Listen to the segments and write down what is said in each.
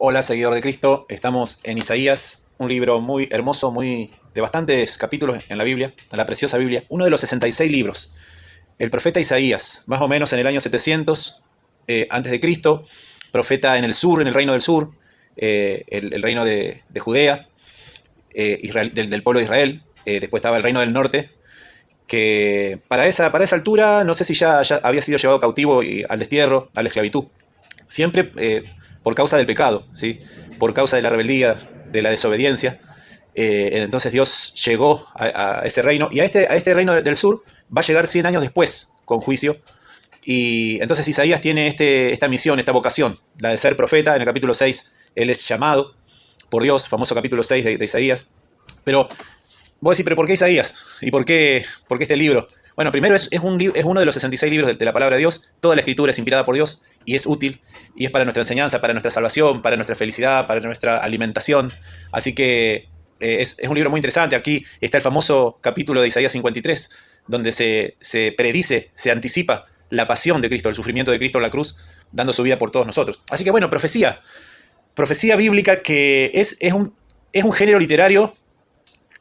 Hola, seguidor de Cristo. Estamos en Isaías, un libro muy hermoso, de bastantes capítulos en la Biblia, en la preciosa Biblia. Uno de los 66 libros. El profeta Isaías, más o menos en el año 700 antes de Cristo, profeta en el sur, en el reino del sur, el reino de Judea, Israel, del pueblo de Israel. Después estaba el reino del norte, que para esa altura, no sé si ya había sido llevado cautivo al destierro, a la esclavitud. Siempre por causa del pecado, ¿sí? Por causa de la rebeldía, de la desobediencia. Entonces Dios llegó a ese reino, y a este reino del sur va a llegar 100 años después, con juicio. Y entonces Isaías tiene esta misión, esta vocación, la de ser profeta. En el capítulo 6 él es llamado por Dios, famoso capítulo 6 de Isaías. Pero vos decís, ¿pero por qué Isaías? ¿Y por qué este libro? Bueno, primero es uno de los 66 libros de la palabra de Dios. Toda la escritura es inspirada por Dios y es útil, y es para nuestra enseñanza, para nuestra salvación, para nuestra felicidad, para nuestra alimentación. Así que es un libro muy interesante. Aquí está el famoso capítulo de Isaías 53, donde se predice, se anticipa la pasión de Cristo, el sufrimiento de Cristo en la cruz, dando su vida por todos nosotros. Así que bueno, profecía bíblica, que es un género literario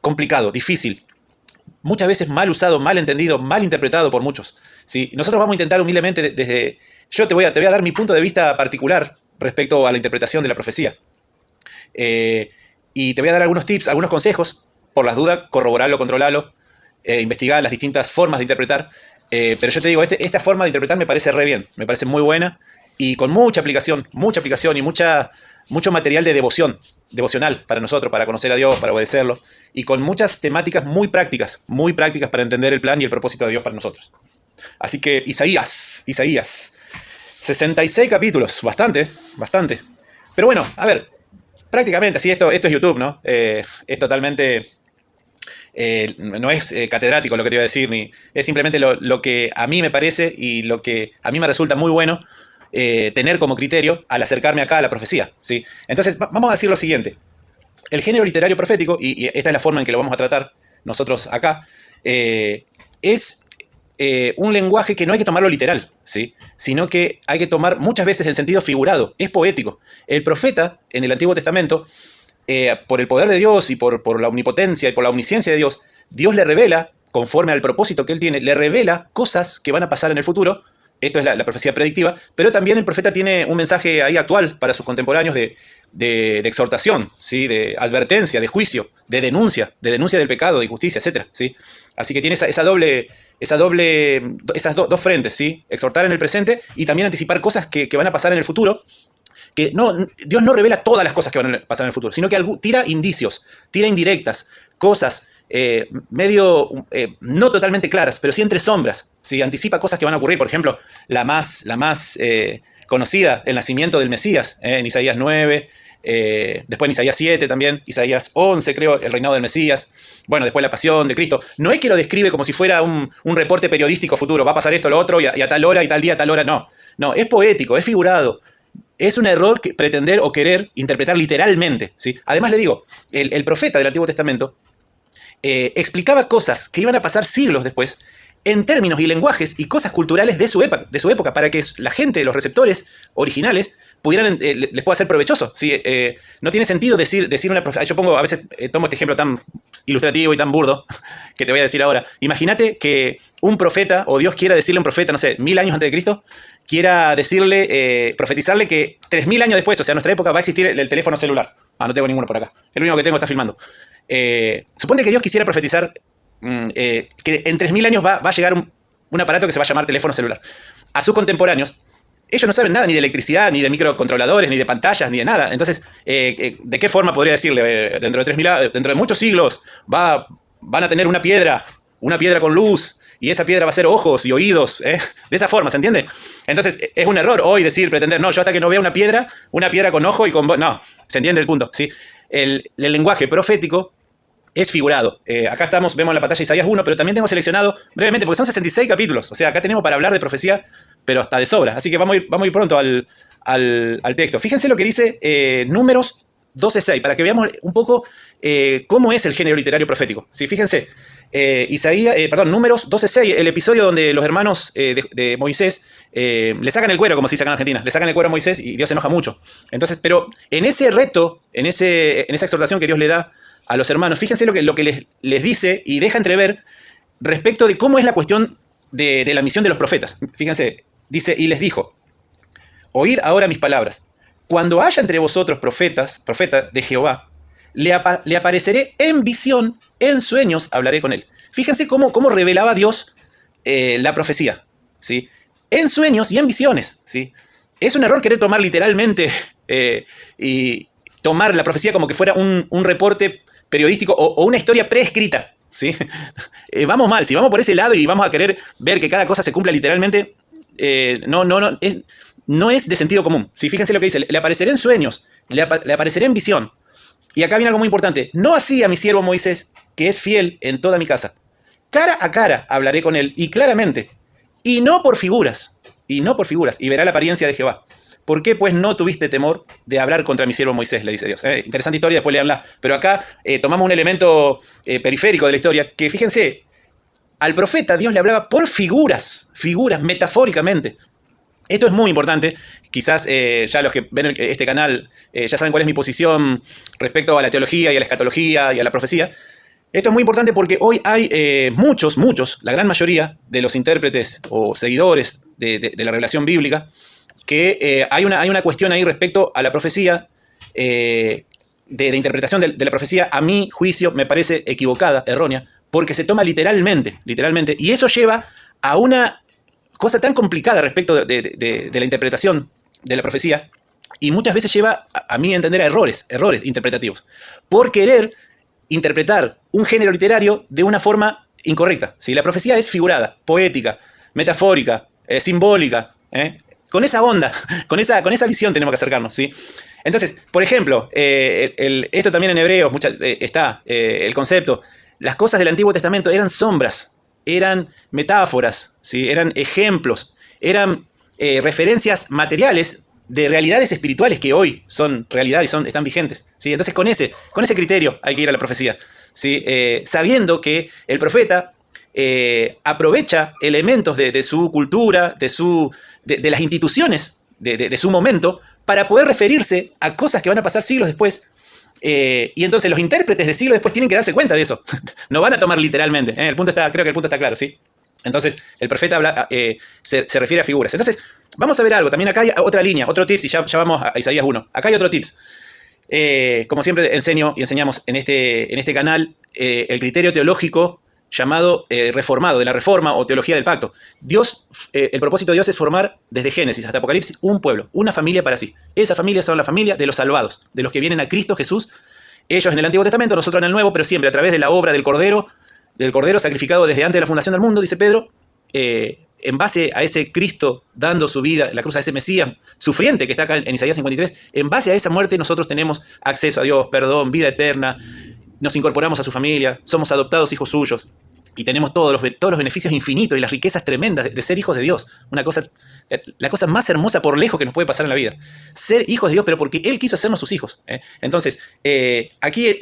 complicado, difícil, muchas veces mal usado, mal entendido, mal interpretado por muchos, ¿sí? Nosotros vamos a intentar humildemente yo te voy a dar mi punto de vista particular respecto a la interpretación de la profecía. Y te voy a dar algunos tips, algunos consejos, por las dudas, corroborarlo, controlarlo, investigar las distintas formas de interpretar. Pero yo te digo, esta forma de interpretar me parece re bien, me parece muy buena, y con mucha aplicación y mucho material de devocional para nosotros, para conocer a Dios, para obedecerlo, y con muchas temáticas muy prácticas para entender el plan y el propósito de Dios para nosotros. Así que Isaías, 66 capítulos, bastante. Pero bueno, a ver, prácticamente, así esto es YouTube, ¿no? Es totalmente... no es catedrático lo que te iba a decir, es simplemente lo que a mí me parece y lo que a mí me resulta muy bueno tener como criterio al acercarme acá a la profecía, ¿sí? Entonces, vamos a decir lo siguiente. El género literario profético, y esta es la forma en que lo vamos a tratar nosotros acá, es un lenguaje que no hay que tomarlo literal, ¿sí? Sino que hay que tomar muchas veces en sentido figurado, es poético. El profeta en el Antiguo Testamento, por el poder de Dios y por la omnipotencia y por la omnisciencia de Dios, Dios le revela, conforme al propósito que él tiene, le revela cosas que van a pasar en el futuro. Esto es la profecía predictiva, pero también el profeta tiene un mensaje ahí actual para sus contemporáneos de exhortación, ¿sí? De advertencia, de juicio, de denuncia del pecado, de injusticia, etc., ¿sí? Así que tiene esas dos frentes, ¿sí? Exhortar en el presente y también anticipar cosas que van a pasar en el futuro. Que Dios no revela todas las cosas que van a pasar en el futuro, sino que tira indicios, tira indirectas, cosas no totalmente claras, pero sí entre sombras, ¿sí? Anticipa cosas que van a ocurrir. Por ejemplo, la más conocida, el nacimiento del Mesías, en Isaías 9, después en Isaías 7 también, Isaías 11 creo, el reinado del Mesías. Bueno, después la pasión de Cristo. No es que lo describe como si fuera un reporte periodístico futuro, va a pasar esto, lo otro, y a tal hora, y tal día, tal hora, no. No, es poético, es figurado. Es un error pretender o querer interpretar literalmente, ¿sí? Además, le digo, el profeta del Antiguo Testamento explicaba cosas que iban a pasar siglos después en términos y lenguajes y cosas culturales de su época, para que la gente, los receptores originales, les pueda ser provechoso, ¿sí? No tiene sentido decir una profecía. Yo a veces tomo este ejemplo tan ilustrativo y tan burdo que te voy a decir ahora. Imagínate que un profeta, o Dios quiera decirle a un profeta, no sé, 1000 años antes de Cristo, quiera decirle, profetizarle que 3000 años después, o sea, en nuestra época, va a existir el teléfono celular. No tengo ninguno por acá. El único que tengo está filmando. Supone que Dios quisiera profetizar que en 3000 años va a llegar un aparato que se va a llamar teléfono celular. A sus contemporáneos, ellos no saben nada, ni de electricidad, ni de microcontroladores, ni de pantallas, ni de nada. Entonces, ¿de qué forma podría decirle? Dentro de muchos siglos van a tener una piedra con luz, y esa piedra va a ser ojos y oídos, ¿eh? De esa forma, ¿se entiende? Entonces, es un error hoy pretender, no, yo hasta que no vea una piedra con ojo y con voz. No, ¿se entiende el punto? ¿Sí? El lenguaje profético es figurado. Acá vemos en la pantalla Isaías 1, pero también tengo seleccionado brevemente, porque son 66 capítulos. O sea, acá tenemos para hablar de profecía, pero hasta de sobra. Así que vamos a ir pronto al texto. Fíjense lo que dice Números 12:6, para que veamos un poco cómo es el género literario profético. ¿Sí? Fíjense, Números 12:6, el episodio donde los hermanos de Moisés le sacan el cuero, como se dice acá en Argentina, le sacan el cuero a Moisés y Dios se enoja mucho. Entonces, pero en ese reto, en esa exhortación que Dios le da a los hermanos, fíjense lo que les dice y deja entrever respecto de cómo es la cuestión de la misión de los profetas. Fíjense, dice, y les dijo, oíd ahora mis palabras. Cuando haya entre vosotros profetas de Jehová, le apareceré en visión, en sueños hablaré con él. Fíjense cómo revelaba Dios la profecía, ¿sí? En sueños y en visiones, ¿sí? Es un error querer tomar literalmente y tomar la profecía como que fuera un reporte periodístico o una historia preescrita, ¿sí? Vamos mal, si vamos por ese lado y vamos a querer ver que cada cosa se cumpla literalmente, no es de sentido común. ¿Sí? Fíjense lo que dice, le apareceré en sueños, le apareceré en visión. Y acá viene algo muy importante. No así a mi siervo Moisés, que es fiel en toda mi casa. Cara a cara hablaré con él, y claramente, y no por figuras, y verá la apariencia de Jehová. ¿Por qué pues no tuviste temor de hablar contra mi siervo Moisés? Le dice Dios. Interesante historia, después leanla. Pero acá tomamos un elemento periférico de la historia, que fíjense, al profeta Dios le hablaba por figuras, metafóricamente. Esto es muy importante. Quizás ya los que ven este canal ya saben cuál es mi posición respecto a la teología y a la escatología y a la profecía. Esto es muy importante porque hoy hay muchos, la gran mayoría de los intérpretes o seguidores de la revelación bíblica, que hay una cuestión ahí respecto a la profecía, de interpretación de la profecía, a mi juicio me parece equivocada, errónea, porque se toma literalmente, y eso lleva a una cosa tan complicada respecto de la interpretación de la profecía, y muchas veces lleva, a mí entender, a errores interpretativos, por querer interpretar un género literario de una forma incorrecta. ¿Sí? La profecía es figurada, poética, metafórica, simbólica, con esa onda, con esa visión tenemos que acercarnos, ¿sí? Entonces, por ejemplo, esto también en Hebreos está el concepto. Las cosas del Antiguo Testamento eran sombras, eran metáforas, ¿sí? Eran ejemplos, eran referencias materiales de realidades espirituales que hoy son realidad y están vigentes, ¿sí? Entonces con ese criterio hay que ir a la profecía, ¿sí? Sabiendo que el profeta aprovecha elementos de su cultura, de las instituciones de su momento, para poder referirse a cosas que van a pasar siglos después. Y entonces los intérpretes de siglos después tienen que darse cuenta de eso. No van a tomar literalmente. Creo que el punto está claro, ¿sí? Entonces el profeta se refiere a figuras. Entonces vamos a ver algo. También acá hay otra línea, otro tips, y ya vamos a Isaías 1. Acá hay otro tips. Como siempre enseñamos en este canal, el criterio teológico llamado reformado, de la reforma o teología del pacto. Dios, el propósito de Dios es formar desde Génesis hasta Apocalipsis un pueblo, una familia para sí. Esa familia son la familia de los salvados, de los que vienen a Cristo Jesús. Ellos en el Antiguo Testamento, nosotros en el Nuevo, pero siempre a través de la obra del Cordero sacrificado desde antes de la fundación del mundo, dice Pedro, en base a ese Cristo dando su vida en la cruz, a ese Mesías sufriente que está acá en Isaías 53, en base a esa muerte nosotros tenemos acceso a Dios, perdón, vida eterna, nos incorporamos a su familia, somos adoptados hijos suyos y tenemos todos los beneficios infinitos y las riquezas tremendas de ser hijos de Dios. La cosa más hermosa por lejos que nos puede pasar en la vida. Ser hijos de Dios, pero porque Él quiso hacernos sus hijos. Entonces, aquí,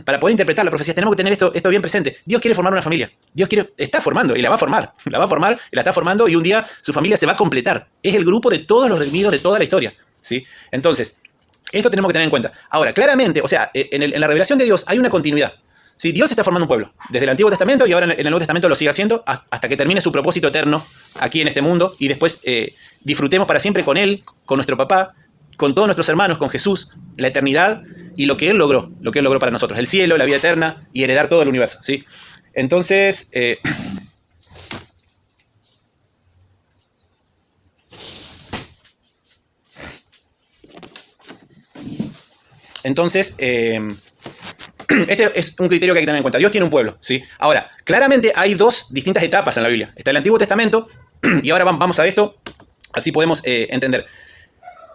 para poder interpretar la profecía, tenemos que tener esto bien presente. Dios quiere formar una familia. Dios está formando y la va a formar. La está formando, y un día su familia se va a completar. Es el grupo de todos los redimidos de toda la historia, ¿sí? Entonces, esto tenemos que tener en cuenta. Ahora, claramente, o sea, en la revelación de Dios hay una continuidad. ¿Sí? Dios está formando un pueblo, desde el Antiguo Testamento, y ahora en el Nuevo Testamento lo sigue haciendo hasta que termine su propósito eterno aquí en este mundo, y después disfrutemos para siempre con Él, con nuestro papá, con todos nuestros hermanos, con Jesús, la eternidad y lo que Él logró para nosotros, el cielo, la vida eterna y heredar todo el universo, ¿sí? Entonces, este es un criterio que hay que tener en cuenta. Dios tiene un pueblo, ¿sí? Ahora, claramente hay dos distintas etapas en la Biblia. Está el Antiguo Testamento, y ahora vamos a esto, así podemos entender.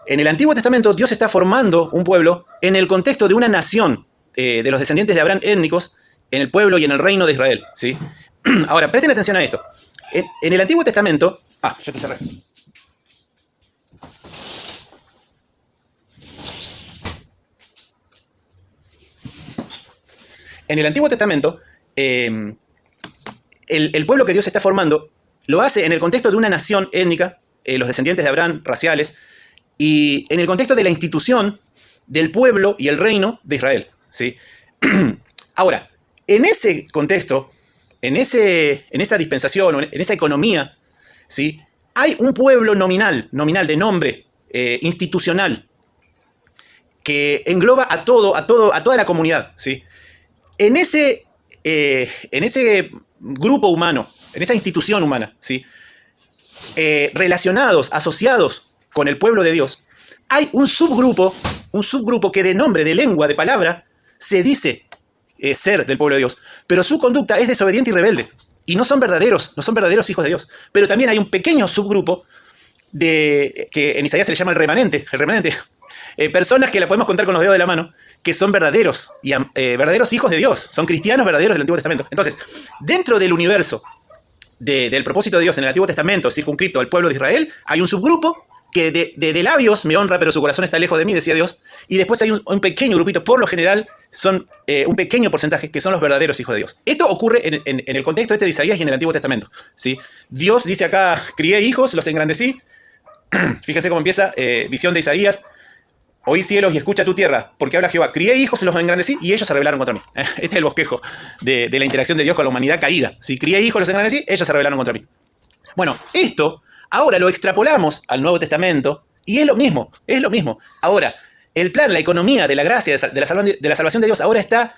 En el Antiguo Testamento, Dios está formando un pueblo en el contexto de una nación de los descendientes de Abraham étnicos, en el pueblo y en el reino de Israel, ¿sí? Ahora, presten atención a esto. En el Antiguo Testamento... ya te cerré. En el Antiguo Testamento, el pueblo que Dios está formando lo hace en el contexto de una nación étnica, los descendientes de Abraham, raciales, y en el contexto de la institución del pueblo y el reino de Israel, ¿sí? Ahora, en ese contexto, en esa dispensación, en esa economía, ¿sí? Hay un pueblo nominal de nombre, institucional, que engloba a toda la comunidad, ¿sí? En ese grupo humano, en esa institución humana, ¿sí? Relacionados, asociados con el pueblo de Dios, hay un subgrupo que de nombre, de lengua, de palabra, se dice ser del pueblo de Dios, pero su conducta es desobediente y rebelde, y no son verdaderos hijos de Dios. Pero también hay un pequeño subgrupo que en Isaías se le llama el remanente, personas que la podemos contar con los dedos de la mano, que son verdaderos hijos de Dios, son cristianos verdaderos del Antiguo Testamento. Entonces, dentro del universo del propósito de Dios en el Antiguo Testamento, circunscripto al pueblo de Israel, hay un subgrupo que de labios me honra, pero su corazón está lejos de mí, decía Dios. Y después hay un pequeño grupito, por lo general, son un pequeño porcentaje, que son los verdaderos hijos de Dios. Esto ocurre en el contexto de Isaías y en el Antiguo Testamento, ¿sí? Dios dice acá, crié hijos, los engrandecí. Fíjense cómo empieza, visión de Isaías. Oí cielos y escucha tu tierra, porque habla Jehová. Crié hijos, los engrandecí y ellos se rebelaron contra mí. Este es el bosquejo de la interacción de Dios con la humanidad caída. Si crié hijos, los engrandecí, ellos se rebelaron contra mí. Bueno, esto ahora lo extrapolamos al Nuevo Testamento y es lo mismo, Ahora, el plan, la economía de la gracia, de la salvación de Dios, ahora está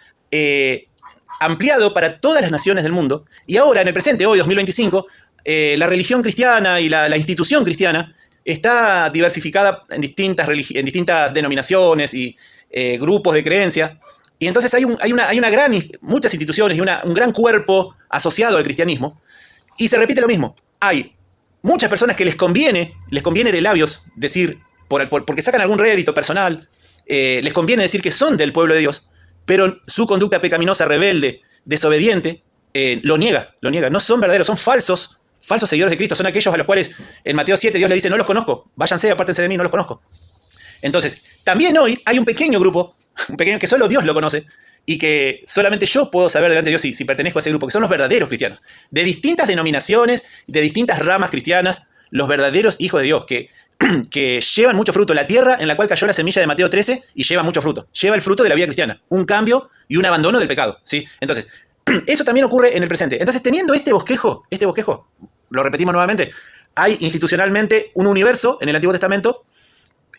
ampliado para todas las naciones del mundo. Y ahora, en el presente, hoy, 2025, la religión cristiana y la institución cristiana está diversificada en distintas denominaciones y grupos de creencia. Y entonces hay muchas instituciones y un gran cuerpo asociado al cristianismo. Y se repite lo mismo. Hay muchas personas que les conviene de labios decir, porque sacan algún rédito personal, les conviene decir que son del pueblo de Dios, pero su conducta pecaminosa, rebelde, desobediente, lo niega. No son verdaderos, son falsos seguidores de Cristo. Son aquellos a los cuales en Mateo 7 Dios le dice, no los conozco, váyanse, apártense de mí, no los conozco. Entonces, también hoy hay un pequeño grupo, que solo Dios lo conoce, y que solamente yo puedo saber delante de Dios si pertenezco a ese grupo, que son los verdaderos cristianos, de distintas denominaciones, de distintas ramas cristianas, los verdaderos hijos de Dios, que llevan mucho fruto. La tierra en la cual cayó la semilla de Mateo 13 y lleva mucho fruto. Lleva el fruto de la vida cristiana, un cambio y un abandono del pecado, ¿sí? Entonces, eso también ocurre en el presente. Entonces, teniendo este bosquejo, lo repetimos nuevamente, hay institucionalmente un universo en el Antiguo Testamento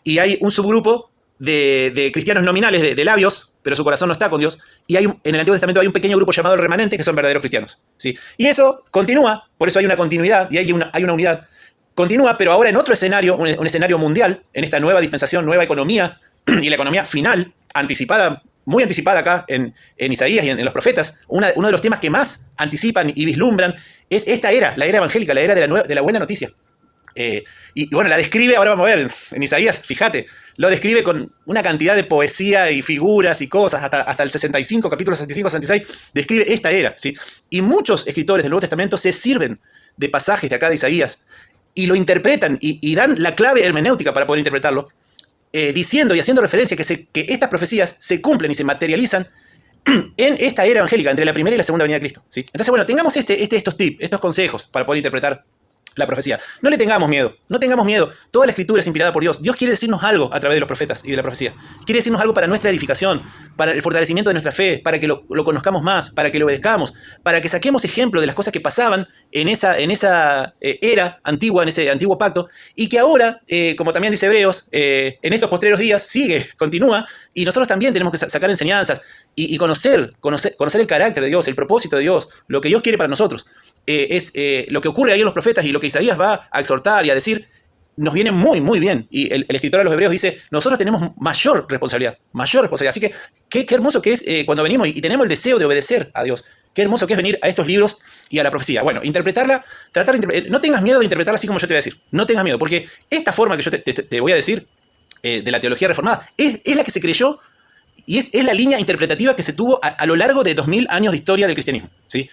y hay un subgrupo de cristianos nominales, de labios, pero su corazón no está con Dios. Y en el Antiguo Testamento hay un pequeño grupo llamado el remanente, que son verdaderos cristianos, ¿sí? Y eso continúa, por eso hay una continuidad y hay una unidad. Continúa, pero ahora en otro escenario, un escenario mundial, en esta nueva dispensación, nueva economía, y la economía final, muy anticipada acá en Isaías y en los profetas. Uno de los temas que más anticipan y vislumbran es esta era, la era evangélica, la era de la buena noticia. Y bueno, la describe, ahora vamos a ver, en Isaías, fíjate, lo describe con una cantidad de poesía y figuras y cosas, hasta el 65, capítulo 65, 66, describe esta era, ¿sí? Y muchos escritores del Nuevo Testamento se sirven de pasajes de acá de Isaías y lo interpretan y dan la clave hermenéutica para poder interpretarlo, diciendo y haciendo referencia que estas profecías se cumplen y se materializan en esta era evangélica, entre la primera y la segunda venida de Cristo, ¿sí? Entonces, bueno, tengamos estos tips, estos consejos para poder interpretar la profecía. No le tengamos miedo, no tengamos miedo. Toda la escritura es inspirada por Dios. Dios quiere decirnos algo a través de los profetas y de la profecía. Quiere decirnos algo para nuestra edificación, para el fortalecimiento de nuestra fe, para que lo conozcamos más, para que lo obedezcamos, para que saquemos ejemplo de las cosas que pasaban en esa era antigua, en ese antiguo pacto, y que ahora, como también dice Hebreos, en estos postreros días continúa, y nosotros también tenemos que sacar enseñanzas y conocer el carácter de Dios, el propósito de Dios, lo que Dios quiere para nosotros. Es lo que ocurre ahí en los profetas y lo que Isaías va a exhortar y a decir, nos viene muy, muy bien. Y el escritor de los Hebreos dice, nosotros tenemos mayor responsabilidad. Así que qué hermoso que es cuando venimos y tenemos el deseo de obedecer a Dios. Qué hermoso que es venir a estos libros y a la profecía. Bueno, no tengas miedo de interpretarla así como yo te voy a decir. No tengas miedo, porque esta forma que yo te voy a decir de la teología reformada es la que se creyó y es la línea interpretativa que se tuvo a lo largo de 2000 años de historia del cristianismo, ¿sí?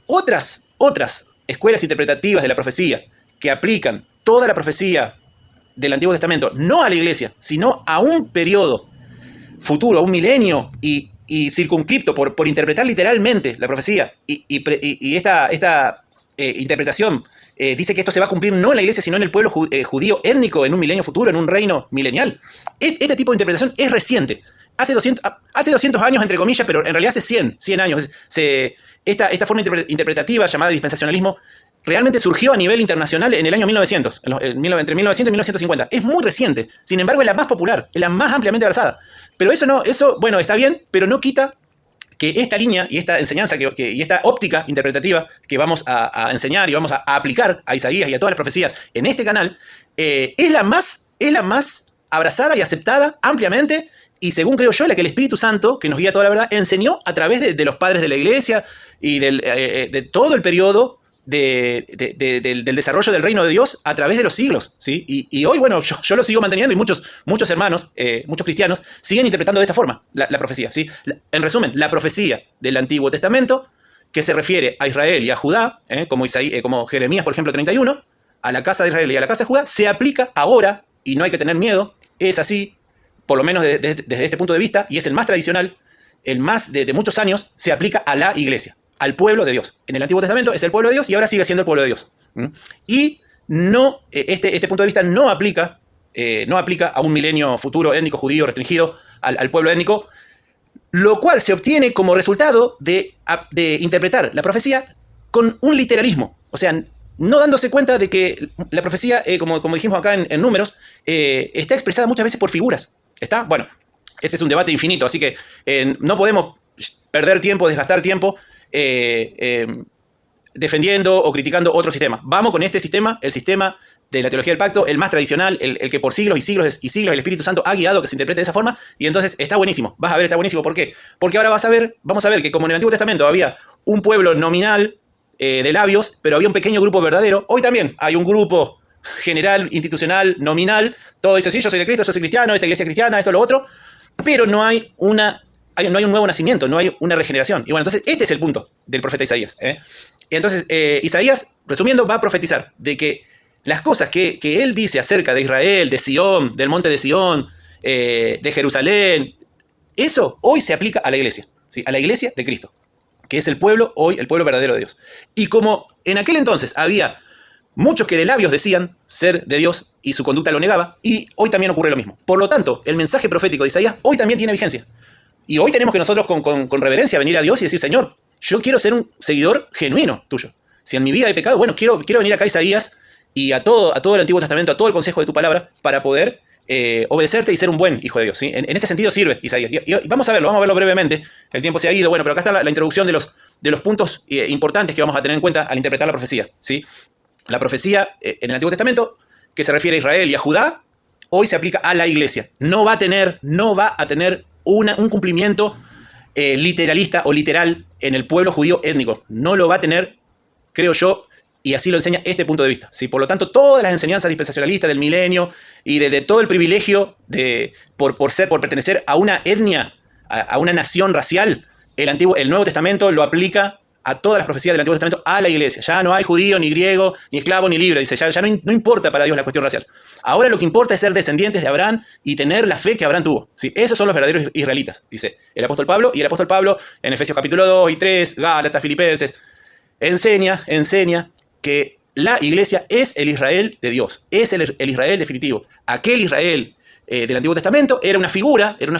Otras escuelas interpretativas de la profecía que aplican toda la profecía del Antiguo Testamento, no a la iglesia, sino a un periodo futuro, a un milenio, y y circunscripto por interpretar literalmente la profecía y esta interpretación dice que esto se va a cumplir no en la iglesia, sino en el pueblo judío étnico, en un milenio futuro, en un reino milenial. Este tipo de interpretación es reciente. Hace 200 años, entre comillas, pero en realidad hace 100 años. Esta forma interpretativa llamada dispensacionalismo realmente surgió a nivel internacional en el año 1900, entre 1900 y 1950. Es muy reciente. Sin embargo, es la más popular, es la más ampliamente abrazada. Pero bueno, está bien, pero no quita que esta línea y esta enseñanza y esta óptica interpretativa que vamos a enseñar y vamos a aplicar a Isaías y a todas las profecías en este canal, es la más abrazada y aceptada ampliamente, y según creo yo, la que el Espíritu Santo, que nos guía toda la verdad, enseñó a través de los padres de la iglesia y de todo el periodo del desarrollo del reino de Dios a través de los siglos, ¿sí? Y hoy, bueno, yo lo sigo manteniendo, y muchos hermanos, muchos cristianos, siguen interpretando de esta forma la profecía, ¿sí? En resumen, la profecía del Antiguo Testamento, que se refiere a Israel y a Judá, como Jeremías, por ejemplo, 31, a la casa de Israel y a la casa de Judá, se aplica ahora, y no hay que tener miedo, es así, por lo menos desde este punto de vista, y es el más tradicional, el más de muchos años, se aplica a la iglesia, al pueblo de Dios. En el Antiguo Testamento es el pueblo de Dios y ahora sigue siendo el pueblo de Dios. Y no, este punto de vista no aplica a un milenio futuro étnico judío restringido al pueblo étnico, lo cual se obtiene como resultado de interpretar la profecía con un literalismo. O sea, no dándose cuenta de que la profecía, como dijimos acá en números, está expresada muchas veces por figuras. ¿Está? Bueno, ese es un debate infinito, así que no podemos perder tiempo, desgastar tiempo defendiendo o criticando otro sistema. Vamos con este sistema, el sistema de la teología del pacto, el más tradicional, el que por siglos y siglos y siglos el Espíritu Santo ha guiado que se interprete de esa forma, y entonces está buenísimo. Vas a ver, está buenísimo. ¿Por qué? Porque ahora vamos a ver que como en el Antiguo Testamento había un pueblo nominal de labios, pero había un pequeño grupo verdadero, hoy también hay un grupo general, institucional, nominal. Todo dice, sí, yo soy de Cristo, yo soy cristiano, esta iglesia es cristiana, esto, lo otro, pero no hay un nuevo nacimiento, no hay una regeneración. Y bueno, entonces este es el punto del profeta Isaías. Entonces, Isaías, resumiendo, va a profetizar de que las cosas que él dice acerca de Israel, de Sión, del monte de Sión, de Jerusalén, eso hoy se aplica a la iglesia, ¿sí? A la iglesia de Cristo, que es el pueblo, hoy el pueblo verdadero de Dios. Y como en aquel entonces había muchos que de labios decían ser de Dios y su conducta lo negaba, y hoy también ocurre lo mismo. Por lo tanto, el mensaje profético de Isaías hoy también tiene vigencia. Y hoy tenemos que nosotros con reverencia venir a Dios y decir, Señor, yo quiero ser un seguidor genuino tuyo. Si en mi vida hay pecado, bueno, quiero venir acá a Isaías y a todo el Antiguo Testamento, a todo el consejo de tu palabra, para poder obedecerte y ser un buen hijo de Dios, ¿sí? En este sentido sirve Isaías. Y vamos a verlo brevemente. El tiempo se ha ido, bueno, pero acá está la introducción de los puntos importantes que vamos a tener en cuenta al interpretar la profecía, ¿sí? La profecía en el Antiguo Testamento, que se refiere a Israel y a Judá, hoy se aplica a la iglesia. No va a tener un cumplimiento literalista o literal en el pueblo judío étnico. No lo va a tener, creo yo, y así lo enseña este punto de vista, ¿sí? Por lo tanto, todas las enseñanzas dispensacionalistas del milenio y de todo el privilegio por pertenecer a una etnia, a una nación racial, el Nuevo Testamento lo aplica a todas las profecías del Antiguo Testamento, a la iglesia. Ya no hay judío, ni griego, ni esclavo, ni libre. Dice, ya no importa para Dios la cuestión racial. Ahora lo que importa es ser descendientes de Abraham y tener la fe que Abraham tuvo, ¿sí? Esos son los verdaderos israelitas, dice el apóstol Pablo. Y el apóstol Pablo, en Efesios capítulo 2 y 3, Gálatas, Filipenses, enseña que la iglesia es el Israel de Dios, es el Israel definitivo. Aquel Israel del Antiguo Testamento era una figura, era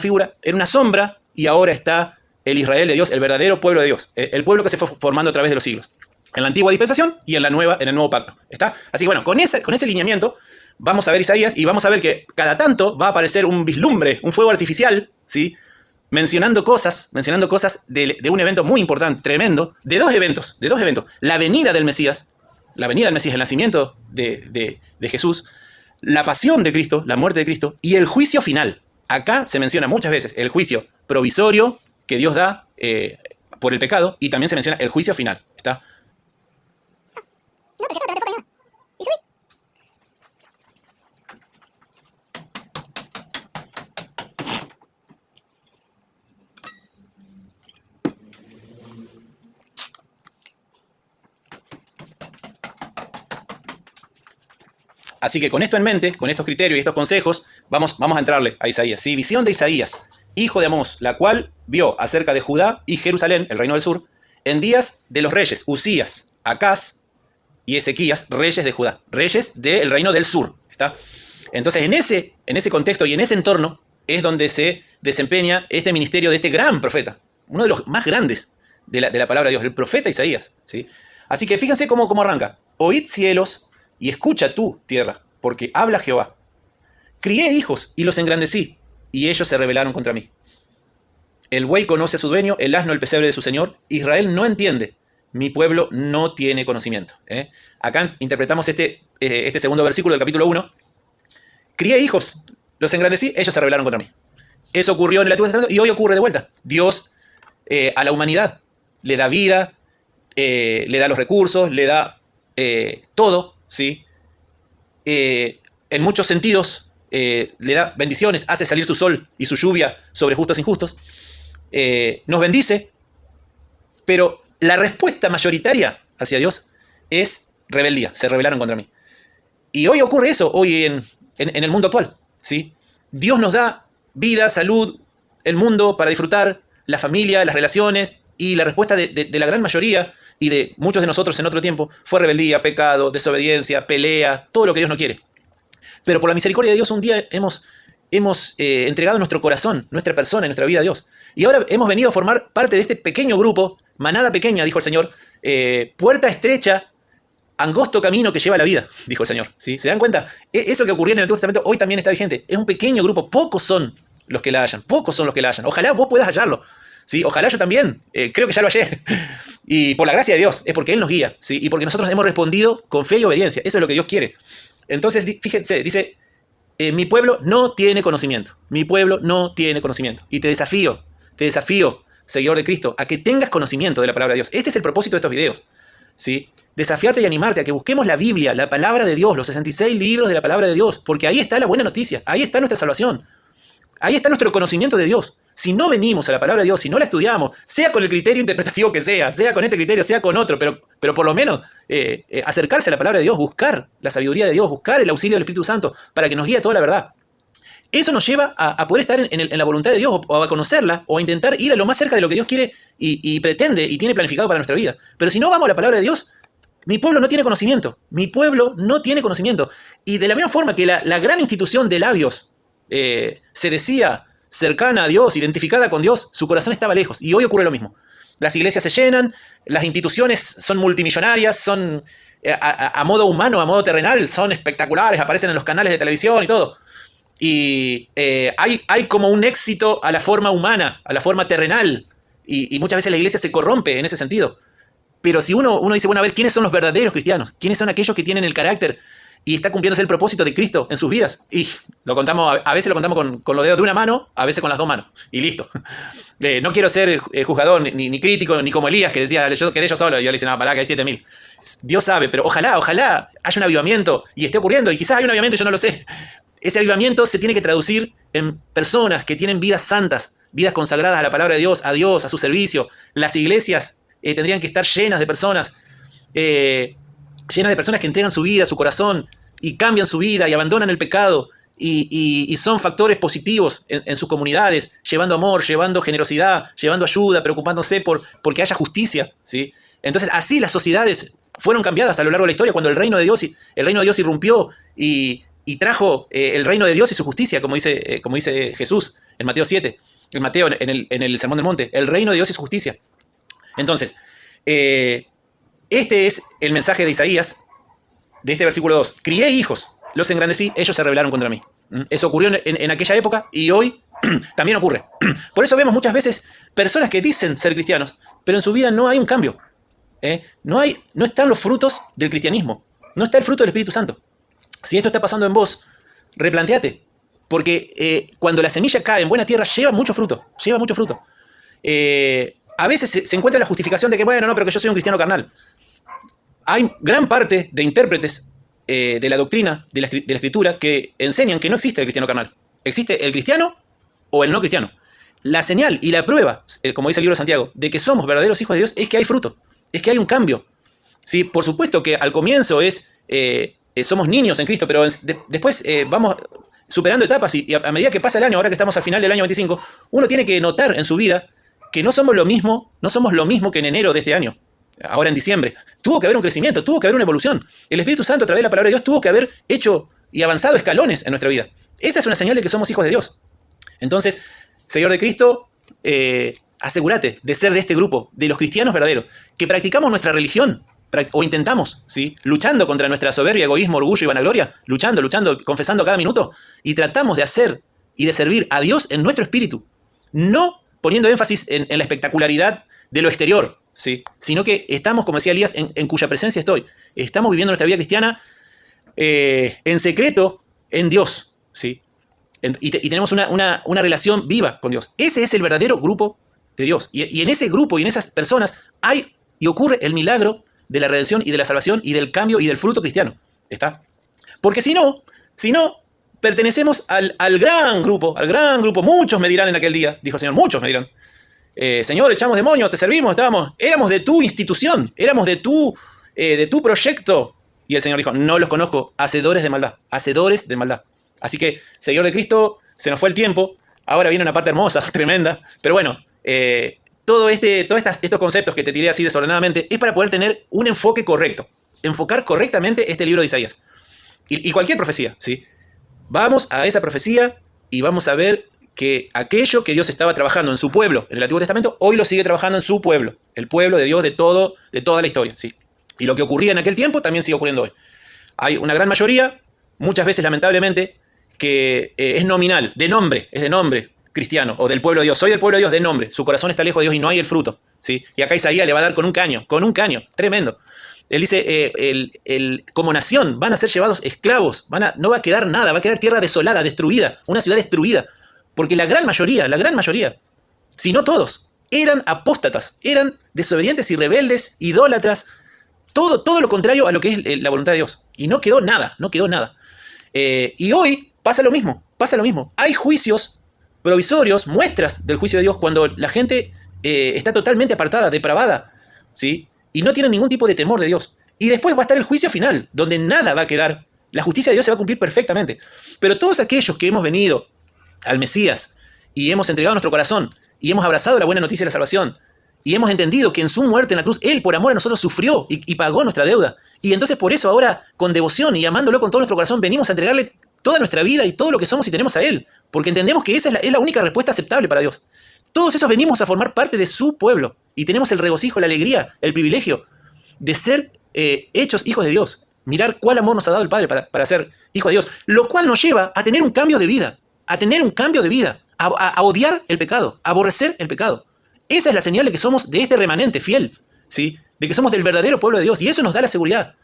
una sombra, y ahora está el Israel de Dios, el verdadero pueblo de Dios, el pueblo que se fue formando a través de los siglos, en la antigua dispensación y en el nuevo pacto. ¿Está? Así que bueno, con ese lineamiento vamos a ver Isaías, y vamos a ver que cada tanto va a aparecer un vislumbre, un fuego artificial, ¿sí? mencionando cosas de un evento muy importante, tremendo, de dos eventos. La venida del Mesías, el nacimiento de Jesús, la pasión de Cristo, la muerte de Cristo, y el juicio final. Acá se menciona muchas veces el juicio provisorio que Dios da por el pecado, y también se menciona el juicio final. ¿Está? Así que con esto en mente, con estos criterios y estos consejos, vamos a entrarle a Isaías. ¿Sí? Visión de Isaías, hijo de Amós, la cual vio acerca de Judá y Jerusalén, el reino del sur, en días de los reyes Usías, Acaz y Ezequías, reyes de Judá, reyes del reino del sur. ¿Está? Entonces, en ese contexto y en ese entorno es donde se desempeña este ministerio de este gran profeta, uno de los más grandes de la palabra de Dios, el profeta Isaías, ¿sí? Así que fíjense cómo arranca. Oíd cielos y escucha tú, tierra, porque habla Jehová. Crié hijos y los engrandecí, y ellos se rebelaron contra mí. El buey conoce a su dueño, el asno el pesebre de su señor. Israel no entiende, mi pueblo no tiene conocimiento. Acá interpretamos este segundo versículo del capítulo 1. Crié hijos, los engrandecí, ellos se rebelaron contra mí. Eso ocurrió en el Antiguo Testamento y hoy ocurre de vuelta. Dios a la humanidad le da vida, le da los recursos, le da todo, ¿sí? En muchos sentidos le da bendiciones, hace salir su sol y su lluvia sobre justos e injustos. Nos bendice, pero la respuesta mayoritaria hacia Dios es rebeldía. Se rebelaron contra mí. Y hoy ocurre eso, hoy en el mundo actual, ¿sí? Dios nos da vida, salud, el mundo para disfrutar, la familia, las relaciones, y la respuesta de la gran mayoría y de muchos de nosotros en otro tiempo fue rebeldía, pecado, desobediencia, pelea, todo lo que Dios no quiere. Pero por la misericordia de Dios un día hemos entregado nuestro corazón, nuestra persona y nuestra vida a Dios. Y ahora hemos venido a formar parte de este pequeño grupo, manada pequeña, dijo el Señor, puerta estrecha, angosto camino que lleva a la vida, dijo el Señor. ¿Sí? ¿Se dan cuenta? Eso que ocurrió en el Antiguo Testamento hoy también está vigente. Es un pequeño grupo, pocos son los que la hallan, pocos son los que la hallan. Ojalá vos puedas hallarlo. ¿Sí? Ojalá yo también, creo que ya lo hallé. Y por la gracia de Dios, es porque Él nos guía, ¿sí? Y porque nosotros hemos respondido con fe y obediencia. Eso es lo que Dios quiere. Entonces, fíjense, dice, mi pueblo no tiene conocimiento. Mi pueblo no tiene conocimiento. Y te desafío, seguidor de Cristo, a que tengas conocimiento de la palabra de Dios. Este es el propósito de estos videos, ¿sí? Desafiarte y animarte a que busquemos la Biblia, la palabra de Dios, los 66 libros de la palabra de Dios, porque ahí está la buena noticia, ahí está nuestra salvación, ahí está nuestro conocimiento de Dios. Si no venimos a la palabra de Dios, si no la estudiamos, sea con el criterio interpretativo que sea con este criterio, sea con otro, pero por lo menos acercarse a la palabra de Dios, buscar la sabiduría de Dios, buscar el auxilio del Espíritu Santo para que nos guíe a toda la verdad. Eso nos lleva a poder estar en la voluntad de Dios, o a conocerla, o a intentar ir a lo más cerca de lo que Dios quiere y pretende y tiene planificado para nuestra vida. Pero si no vamos a la palabra de Dios, mi pueblo no tiene conocimiento. Mi pueblo no tiene conocimiento. Y de la misma forma que la gran institución de labios se decía cercana a Dios, identificada con Dios, su corazón estaba lejos. Y hoy ocurre lo mismo. Las iglesias se llenan, las instituciones son multimillonarias, son a modo humano, a modo terrenal, son espectaculares, aparecen en los canales de televisión y todo. Y hay como un éxito a la forma humana, a la forma terrenal. Y muchas veces la iglesia se corrompe en ese sentido. Pero si uno dice, bueno, a ver, ¿quiénes son los verdaderos cristianos? ¿Quiénes son aquellos que tienen el carácter y está cumpliéndose el propósito de Cristo en sus vidas? Y lo contamos, a veces lo contamos con los dedos de una mano, a veces con las dos manos. Y listo. No quiero ser juzgador ni crítico, ni como Elías, que decía, yo quedé yo solo. Y yo le dice, no, pará, que hay 7000. Dios sabe, pero ojalá haya un avivamiento y esté ocurriendo. Y quizás hay un avivamiento, yo no lo sé. Ese avivamiento se tiene que traducir en personas que tienen vidas santas, vidas consagradas a la palabra de Dios, a su servicio. Las iglesias tendrían que estar llenas de personas, que entregan su vida, su corazón, y cambian su vida y abandonan el pecado, y son factores positivos en sus comunidades, llevando amor, llevando generosidad, llevando ayuda, preocupándose porque haya justicia, ¿sí? Entonces así las sociedades fueron cambiadas a lo largo de la historia, cuando el reino de Dios irrumpió y trajo el reino de Dios y su justicia, como dice Jesús en Mateo 7, en el Sermón del Monte, el reino de Dios y su justicia. Entonces, este es el mensaje de Isaías, de este versículo 2. Crié hijos, los engrandecí, ellos se rebelaron contra mí. Eso ocurrió en aquella época y hoy también ocurre. Por eso vemos muchas veces personas que dicen ser cristianos, pero en su vida no hay un cambio. No están los frutos del cristianismo, no está el fruto del Espíritu Santo. Si esto está pasando en vos, replantéate, porque cuando la semilla cae en buena tierra lleva mucho fruto, a veces se encuentra la justificación de que, bueno, no, pero que yo soy un cristiano carnal. Hay gran parte de intérpretes de la doctrina, de la Escritura, que enseñan que no existe el cristiano carnal. Existe el cristiano o el no cristiano. La señal y la prueba, como dice el libro de Santiago, de que somos verdaderos hijos de Dios es que hay fruto, es que hay un cambio. ¿Sí? Por supuesto que al comienzo somos niños en Cristo, pero después vamos superando etapas y a medida que pasa el año, ahora que estamos al final del año 25, uno tiene que notar en su vida que no somos lo mismo que en enero de este año, ahora en diciembre. Tuvo que haber un crecimiento, tuvo que haber una evolución. El Espíritu Santo, a través de la palabra de Dios, tuvo que haber hecho y avanzado escalones en nuestra vida. Esa es una señal de que somos hijos de Dios. Entonces, seguidor de Cristo, asegúrate de ser de este grupo, de los cristianos verdaderos, que practicamos nuestra religión, o intentamos, ¿sí? Luchando contra nuestra soberbia, egoísmo, orgullo y vanagloria, luchando, confesando cada minuto, y tratamos de hacer y de servir a Dios en nuestro espíritu, no poniendo énfasis en la espectacularidad de lo exterior, ¿sí? Sino que estamos, como decía Elías, en cuya presencia estoy. Estamos viviendo nuestra vida cristiana en secreto en Dios, ¿sí? Y tenemos una relación viva con Dios. Ese es el verdadero grupo de Dios. Y en ese grupo y en esas personas hay y ocurre el milagro de la redención y de la salvación y del cambio y del fruto cristiano. ¿Está? Porque si no, pertenecemos al gran grupo, muchos me dirán en aquel día, dijo el Señor, muchos me dirán, Señor, echamos demonios, te servimos, éramos de tu institución, éramos de tu proyecto. Y el Señor dijo, no los conozco, hacedores de maldad. Así que, seguidor de Cristo, se nos fue el tiempo, ahora viene una parte hermosa, tremenda, pero bueno, todos estos conceptos que te tiré así desordenadamente es para poder tener un enfoque correcto, enfocar correctamente este libro de Isaías. Y cualquier profecía, ¿sí? Vamos a esa profecía y vamos a ver que aquello que Dios estaba trabajando en su pueblo en el Antiguo Testamento, hoy lo sigue trabajando en su pueblo, el pueblo de Dios de toda la historia, ¿sí? Y lo que ocurría en aquel tiempo también sigue ocurriendo hoy. Hay una gran mayoría, muchas veces lamentablemente, que es nominal, es de nombre cristiano, o del pueblo de Dios. Soy del pueblo de Dios de nombre, su corazón está lejos de Dios y no hay el fruto, ¿sí? Y acá Isaías le va a dar con un caño, tremendo. Él dice, como nación van a ser llevados esclavos, no va a quedar nada, va a quedar tierra desolada, destruida, una ciudad destruida, porque la gran mayoría, si no todos, eran apóstatas, eran desobedientes y rebeldes, idólatras, todo lo contrario a lo que es la voluntad de Dios. Y no quedó nada. Y hoy pasa lo mismo. Hay juicios provisorios, muestras del juicio de Dios cuando la gente está totalmente apartada, depravada, ¿sí? Y no tiene ningún tipo de temor de Dios. Y después va a estar el juicio final, donde nada va a quedar. La justicia de Dios se va a cumplir perfectamente. Pero todos aquellos que hemos venido al Mesías y hemos entregado nuestro corazón y hemos abrazado la buena noticia de la salvación y hemos entendido que en su muerte en la cruz, Él por amor a nosotros sufrió y pagó nuestra deuda. Y entonces por eso ahora, con devoción y amándolo con todo nuestro corazón, venimos a entregarle toda nuestra vida y todo lo que somos y tenemos a Él. Porque entendemos que esa es la única respuesta aceptable para Dios. Todos esos venimos a formar parte de su pueblo. Y tenemos el regocijo, la alegría, el privilegio de ser hechos hijos de Dios. Mirar cuál amor nos ha dado el Padre para ser hijos de Dios. Lo cual nos lleva a tener un cambio de vida. A odiar el pecado, a aborrecer el pecado. Esa es la señal de que somos de este remanente fiel, ¿sí? De que somos del verdadero pueblo de Dios. Y eso nos da la seguridad.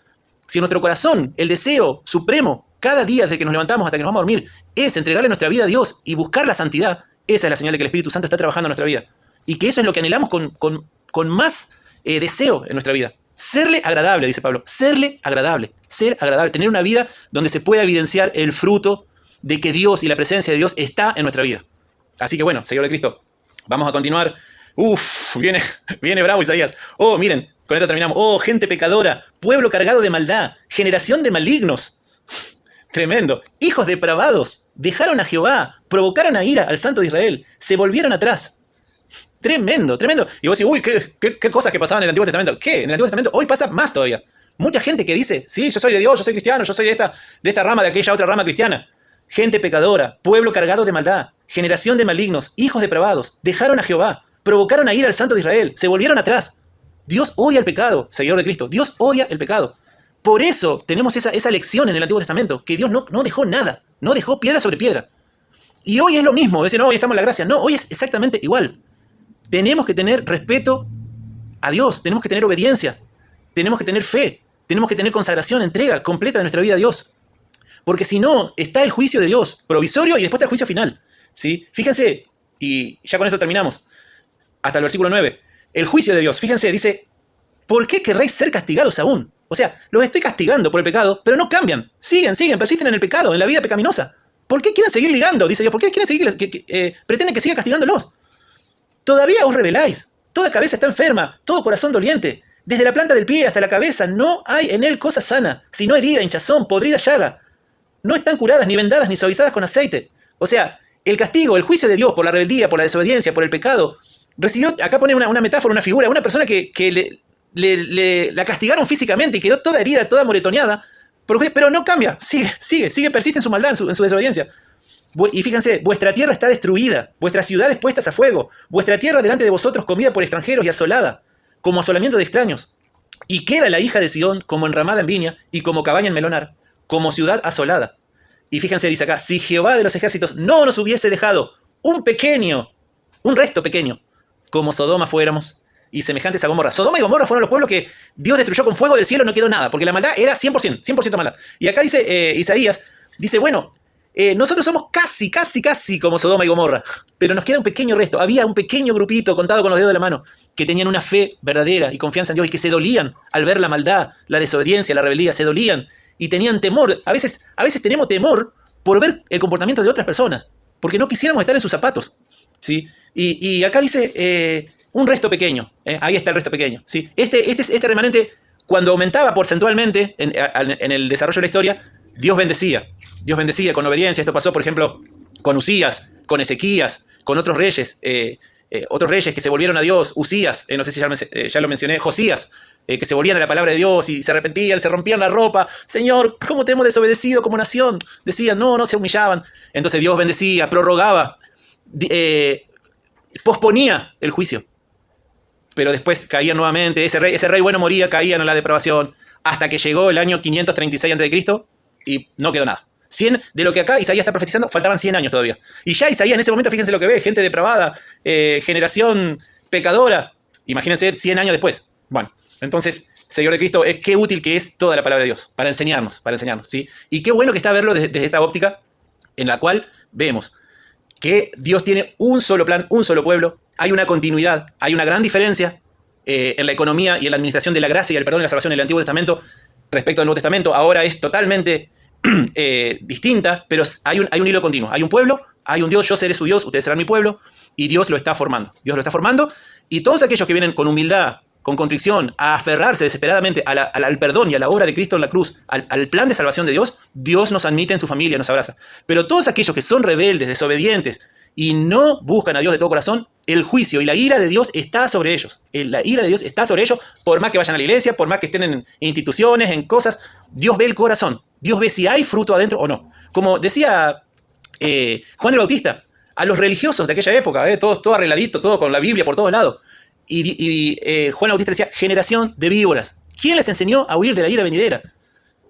Si en nuestro corazón el deseo supremo, cada día desde que nos levantamos hasta que nos vamos a dormir, es entregarle nuestra vida a Dios y buscar la santidad, esa es la señal de que el Espíritu Santo está trabajando en nuestra vida. Y que eso es lo que anhelamos con más deseo en nuestra vida. Serle agradable, dice Pablo. Ser agradable. Tener una vida donde se pueda evidenciar el fruto de que Dios y la presencia de Dios está en nuestra vida. Así que bueno, seguidor de Cristo, vamos a continuar. Viene bravo Isaías. Oh, miren, con esto terminamos. Oh, gente pecadora, pueblo cargado de maldad, generación de malignos. Tremendo. Hijos depravados, dejaron a Jehová, provocaron a ira al Santo de Israel, se volvieron atrás. Tremendo. Y vos decís, qué cosas que pasaban en el Antiguo Testamento. ¿Qué? En el Antiguo Testamento hoy pasa más todavía. Mucha gente que dice, sí, yo soy de Dios, yo soy cristiano, yo soy de esta rama, de aquella otra rama cristiana. Gente pecadora, pueblo cargado de maldad, generación de malignos, hijos depravados, dejaron a Jehová, provocaron a ira al Santo de Israel, se volvieron atrás. Dios odia el pecado, seguidor de Cristo. Dios odia el pecado. Por eso tenemos esa lección en el Antiguo Testamento, que Dios no dejó nada, no dejó piedra sobre piedra. Y hoy es lo mismo, decir, no, hoy estamos en la gracia. No, hoy es exactamente igual. Tenemos que tener respeto a Dios, tenemos que tener obediencia, tenemos que tener fe, tenemos que tener consagración, entrega completa de nuestra vida a Dios. Porque si no, está el juicio de Dios, provisorio, y después está el juicio final, ¿sí? Fíjense, y ya con esto terminamos, hasta el versículo 9. El juicio de Dios, fíjense, dice, ¿por qué querréis ser castigados aún? O sea, los estoy castigando por el pecado, pero no cambian. Siguen, persisten en el pecado, en la vida pecaminosa. ¿Por qué quieren seguir ligando? Dice Dios, ¿por qué quieren seguir, pretenden que siga castigándolos? Todavía os rebeláis. Toda cabeza está enferma, todo corazón doliente. Desde la planta del pie hasta la cabeza no hay en él cosa sana, sino herida, hinchazón, podrida llaga. No están curadas, ni vendadas, ni suavizadas con aceite. O sea, el castigo, el juicio de Dios por la rebeldía, por la desobediencia, por el pecado, recibió, acá pone una metáfora, una figura, una persona que la castigaron físicamente y quedó toda herida, toda moretoneada, pero no cambia, sigue, persiste en su maldad, en su desobediencia. Y fíjense, vuestra tierra está destruida, vuestras ciudades puestas a fuego, vuestra tierra delante de vosotros comida por extranjeros y asolada, como asolamiento de extraños. Y queda la hija de Sión como enramada en viña y como cabaña en melonar, como ciudad asolada. Y fíjense, dice acá, si Jehová de los ejércitos no nos hubiese dejado un resto pequeño, como Sodoma fuéramos, y semejantes a Gomorra. Sodoma y Gomorra fueron los pueblos que Dios destruyó con fuego del cielo, no quedó nada, porque la maldad era 100% maldad. Y acá dice Isaías, dice, bueno, nosotros somos casi como Sodoma y Gomorra, pero nos queda un pequeño resto. Había un pequeño grupito contado con los dedos de la mano que tenían una fe verdadera y confianza en Dios y que se dolían al ver la maldad, la desobediencia, la rebeldía, se dolían y tenían temor. A veces tenemos temor por ver el comportamiento de otras personas, porque no quisiéramos estar en sus zapatos, ¿sí? Y acá dice un resto pequeño, ahí está el resto pequeño, ¿sí? Este remanente, cuando aumentaba porcentualmente en el desarrollo de la historia, Dios bendecía con obediencia. Esto pasó, por ejemplo, con Usías, con Ezequías, con otros reyes que se volvieron a Dios. Usías, no sé si ya lo mencioné, Josías, que se volvían a la palabra de Dios y se arrepentían, se rompían la ropa. Señor, ¿cómo te hemos desobedecido como nación? Decían, no se humillaban. Entonces Dios bendecía, prorrogaba, posponía el juicio. Pero después caían nuevamente, ese rey bueno moría, caían en la depravación, hasta que llegó el año 536 a.C. y no quedó nada. 100, de lo que acá Isaías está profetizando, faltaban 100 años todavía. Y ya Isaías en ese momento, fíjense lo que ve, gente depravada, generación pecadora. Imagínense 100 años después. Bueno, entonces, Señor de Cristo, qué útil que es toda la palabra de Dios, para enseñarnos, ¿sí? Y qué bueno que está verlo desde esta óptica, en la cual vemos que Dios tiene un solo plan, un solo pueblo, hay una continuidad, hay una gran diferencia en la economía y en la administración de la gracia y el perdón y la salvación en el Antiguo Testamento respecto al Nuevo Testamento. Ahora es totalmente distinta, pero hay un hilo continuo. Hay un pueblo, hay un Dios, yo seré su Dios, ustedes serán mi pueblo, y Dios lo está formando. Y todos aquellos que vienen con humildad, con contrición, a aferrarse desesperadamente al perdón y a la obra de Cristo en la cruz, al plan de salvación de Dios, Dios nos admite en su familia, nos abraza. Pero todos aquellos que son rebeldes, desobedientes y no buscan a Dios de todo corazón, el juicio y la ira de Dios está sobre ellos. La ira de Dios está sobre ellos, por más que vayan a la iglesia, por más que estén en instituciones, en cosas. Dios ve el corazón. Dios ve si hay fruto adentro o no. Como decía Juan el Bautista, a los religiosos de aquella época, todo arregladito, todo con la Biblia por todos lados. Y Juan el Bautista decía, generación de víboras. ¿Quién les enseñó a huir de la ira venidera?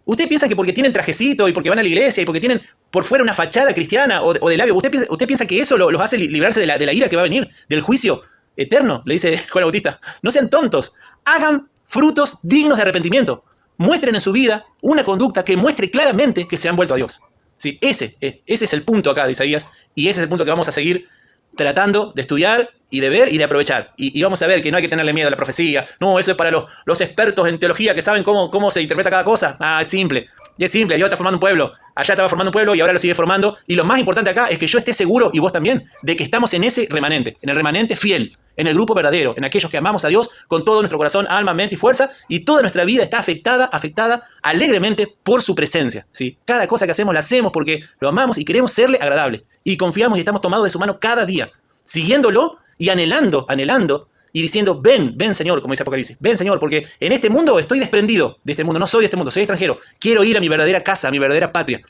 ¿Usted piensa que porque tienen trajecito y porque van a la iglesia y porque tienen por fuera una fachada cristiana o de labio, ¿usted piensa que eso los hace librarse de la ira que va a venir, del juicio eterno? Le dice Juan el Bautista. No sean tontos. Hagan frutos dignos de arrepentimiento. Muestren en su vida una conducta que muestre claramente que se han vuelto a Dios. ¿Sí? Ese es el punto acá de Isaías y ese es el punto que vamos a seguir tratando de estudiar y de ver y de aprovechar. Y vamos a ver que no hay que tenerle miedo a la profecía. No, eso es para los expertos en teología que saben cómo se interpreta cada cosa. Es simple. Y es simple. Dios está formando un pueblo. Allá estaba formando un pueblo y ahora lo sigue formando. Y lo más importante acá es que yo esté seguro, y vos también, de que estamos en ese remanente. En el remanente fiel. En el grupo verdadero. En aquellos que amamos a Dios con todo nuestro corazón, alma, mente y fuerza. Y toda nuestra vida está afectada alegremente por su presencia. ¿Sí? Cada cosa que hacemos la hacemos porque lo amamos y queremos serle agradable. Y confiamos y estamos tomados de su mano cada día. Siguiéndolo y anhelando y diciendo, ven Señor, como dice Apocalipsis, ven Señor, porque en este mundo estoy desprendido de este mundo, no soy de este mundo, soy extranjero, quiero ir a mi verdadera casa, a mi verdadera patria.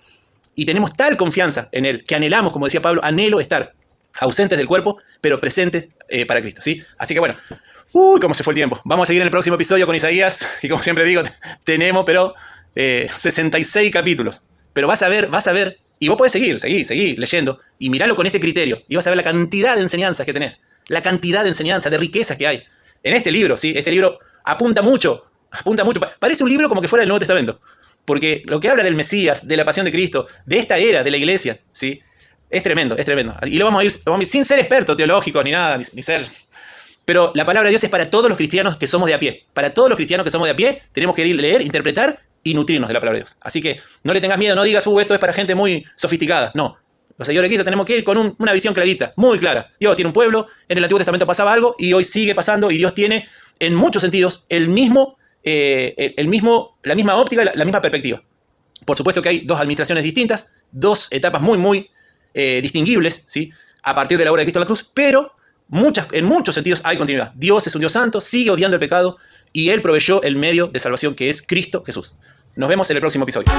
Y tenemos tal confianza en Él, que anhelamos, como decía Pablo, anhelo estar ausentes del cuerpo, pero presentes para Cristo, ¿sí? Así que bueno, cómo se fue el tiempo. Vamos a seguir en el próximo episodio con Isaías, y como siempre digo, tenemos, 66 capítulos. Pero vas a ver, y vos podés seguir leyendo, y miralo con este criterio, y vas a ver la cantidad de enseñanzas que tenés, la cantidad de enseñanzas, de riquezas que hay en este libro, ¿sí? Este libro apunta mucho, parece un libro como que fuera del Nuevo Testamento, porque lo que habla del Mesías, de la pasión de Cristo, de esta era, de la iglesia, ¿sí? Es tremendo, y lo vamos a ir sin ser expertos teológicos ni nada, ni ser... Pero la palabra de Dios es para todos los cristianos que somos de a pie. Para todos los cristianos que somos de a pie, tenemos que ir a leer, interpretar y nutrirnos de la palabra de Dios. Así que no le tengas miedo, no digas, esto es para gente muy sofisticada. No. Los seguidores de Cristo tenemos que ir con una visión clarita, muy clara. Dios tiene un pueblo, en el Antiguo Testamento pasaba algo y hoy sigue pasando, y Dios tiene, en muchos sentidos, la misma óptica, la misma perspectiva. Por supuesto que hay dos administraciones distintas, dos etapas muy distinguibles, ¿sí? A partir de la obra de Cristo en la cruz, pero En muchos sentidos hay continuidad. Dios es un Dios santo, sigue odiando el pecado y Él proveyó el medio de salvación que es Cristo Jesús. Nos vemos en el próximo episodio.